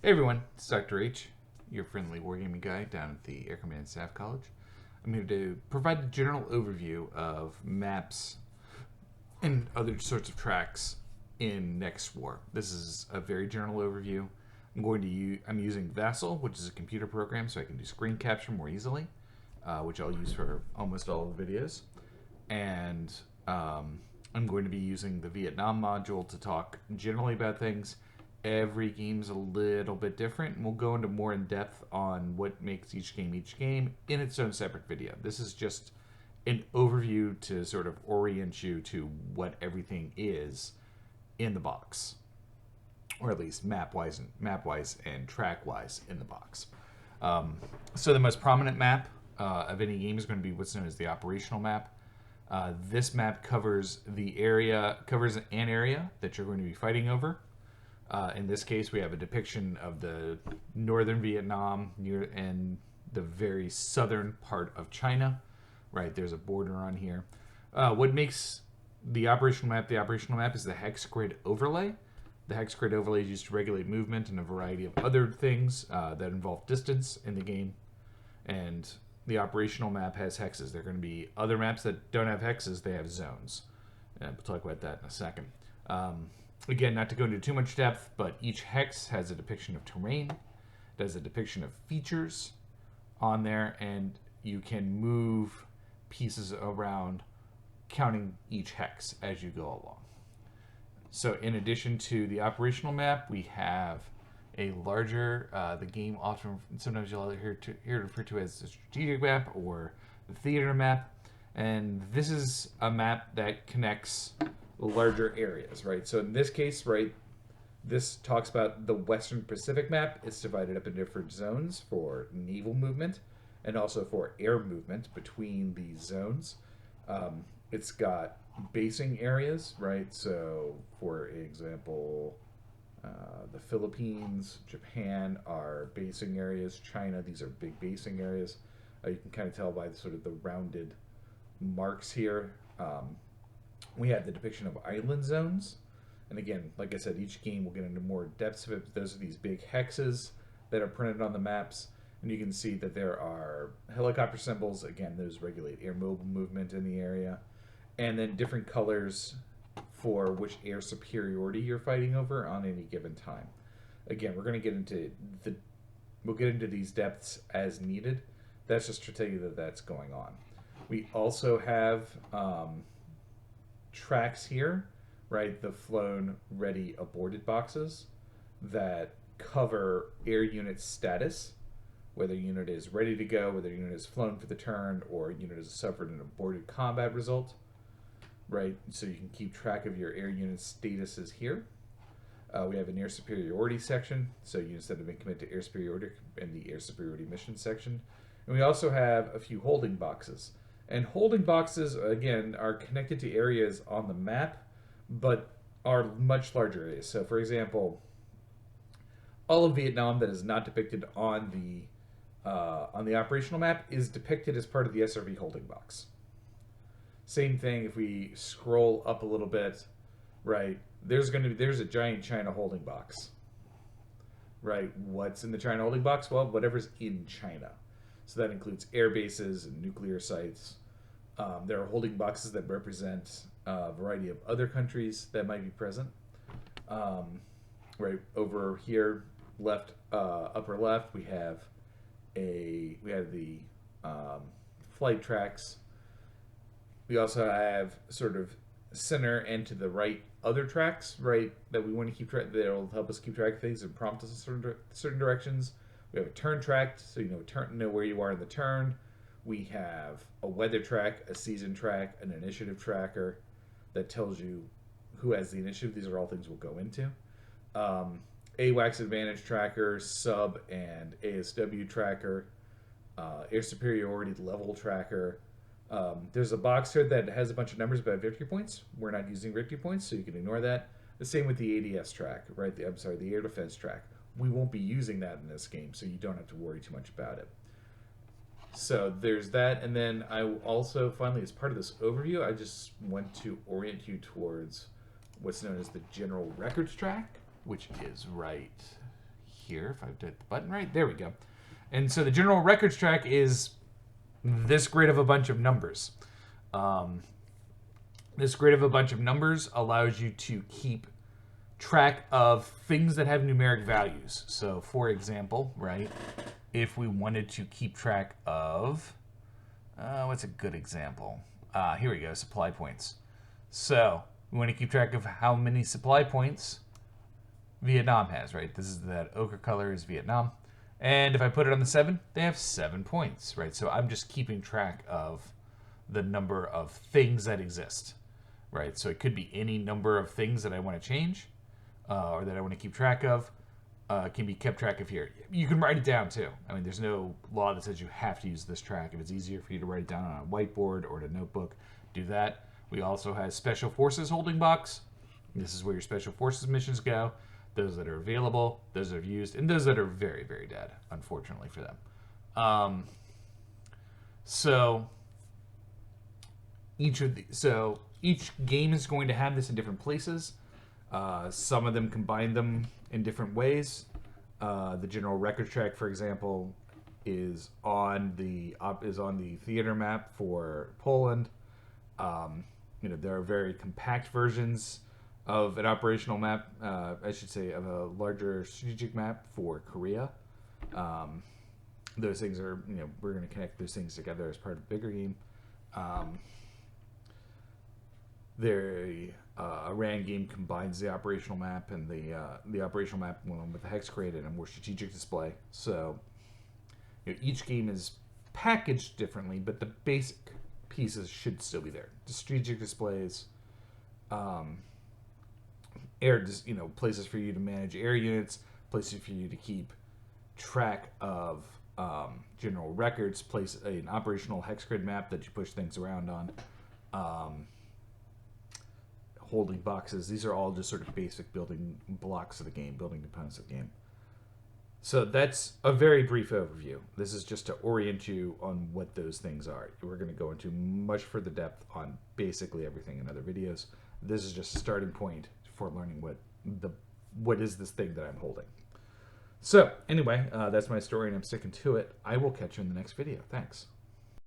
Hey everyone, it's Dr. H, your friendly wargaming guy down at the Air Command Staff College. I'm here to provide a general overview of maps and other sorts of tracks in Next War. This is a very general overview. I'm using Vassal, which is a computer program, so I can do screen capture more easily, which I'll use for almost all of the videos. And I'm going to be using the Vietnam module to talk generally about things. Every game's a little bit different, and we'll go into more in depth on what makes each game in its own separate video. This is just an overview to sort of orient you to what everything is in the box, or at least map-wise and track-wise in the box. So the most prominent map of any game is going to be what's known as the operational map. This map covers an area that you're going to be fighting over. In this case, we have a depiction of the northern Vietnam and the very southern part of China. Right, there's a border on here. What makes the operational map is the hex grid overlay. The hex grid overlay is used to regulate movement and a variety of other things that involve distance in the game. And the operational map has hexes. There are going to be other maps that don't have hexes, they have zones. And we'll talk about that in a second. Again, not to go into too much depth, but each hex has a depiction of terrain, it has a depiction of features on there, and you can move pieces around counting each hex as you go along. So in addition to the operational map, we have a larger, the game often, sometimes you'll hear referred to as the strategic map or the theater map, and this is a map that connects larger areas, right? So in this case, right, this talks about the Western Pacific map. It's divided up in different zones for naval movement and also for air movement between these zones. It's got basing areas, right? So, for example, the Philippines, Japan are basing areas. China, these are big basing areas. You can kind of tell by sort of the rounded marks here. We have the depiction of island zones. And again, like I said, each game will get into more depths of it. But those are these big hexes that are printed on the maps. And you can see that there are helicopter symbols. Again, those regulate air mobile movement in the area. And then different colors for which air superiority you're fighting over on any given time. Again, we're going to get into we'll get into these depths as needed. That's just to tell you that that's going on. We also have tracks here, right? The flown, ready, aborted boxes that cover air unit status, whether unit is ready to go, whether unit is flown for the turn, or unit has suffered an aborted combat result, right? So you can keep track of your air unit statuses here. We have an air superiority section, so units that have been committed to air superiority in the air superiority mission section. And we also have a few holding boxes. And holding boxes, again, are connected to areas on the map, but are much larger areas. So, for example, all of Vietnam that is not depicted on the operational map is depicted as part of the SRV holding box. Same thing if we scroll up a little bit, right? There's a giant China holding box, right? What's in the China holding box? Well, whatever's in China. So that includes air bases and nuclear sites. There are holding boxes that represent a variety of other countries that might be present. Right over here, upper left, we have the flight tracks. We also have sort of center and to the right other tracks, right, that we want to keep track. That'll help us keep track of things and prompt us in certain directions. We have a turn track, so you know where you are in the turn. We have a weather track, a season track, an initiative tracker that tells you who has the initiative. These are all things we'll go into. AWACS advantage tracker, sub and ASW tracker, air superiority level tracker. There's a box here that has a bunch of numbers about victory points. We're not using victory points, so you can ignore that. The same with the ADS track, right? The air defense track. We won't be using that in this game, so you don't have to worry too much about it. So there's that, and then I also, finally, as part of this overview, I just want to orient you towards what's known as the General Records track, which is right here. If I hit the button right, there we go. And so the general records track is this grid of a bunch of numbers. This grid of a bunch of numbers allows you to keep track of things that have numeric values. So, for example, right, if we wanted to keep track of, what's a good example? Here we go, supply points. So, we want to keep track of how many supply points Vietnam has, right? This is that ochre color is Vietnam. And if I put it on the 7, they have 7 points, right? So I'm just keeping track of the number of things that exist, right? So it could be any number of things that I want to change or that I want to keep track of can be kept track of here. You can write it down too. I mean, there's no law that says you have to use this track. If it's easier for you to write it down on a whiteboard or in a notebook, do that. We also have Special Forces holding box. This is where your Special Forces missions go. Those that are available, those that are used, and those that are very, very dead, unfortunately for them. So each game is going to have this in different places. Some of them combine them in different ways. The general record track, for example, is on the theater map for Poland. There are very compact versions of an operational map, I should say, of a larger strategic map for Korea. Those things are, we're going to connect those things together as part of the bigger game. The Iran game combines the operational map and the operational map with the hex crate and a more strategic display. So each game is packaged differently, but the basic pieces should still be there. The strategic displays, places for you to manage air units, places for you to keep track of general records, an operational hex grid map that you push things around on, holding boxes. These are all just sort of basic building blocks of the game, building components of the game. So that's a very brief overview. This is just to orient you on what those things are. We're going to go into much further depth on basically everything in other videos. This is just a starting point for learning what is this thing that I'm holding. So anyway, that's my story and I'm sticking to it. I will catch you in the next video. Thanks.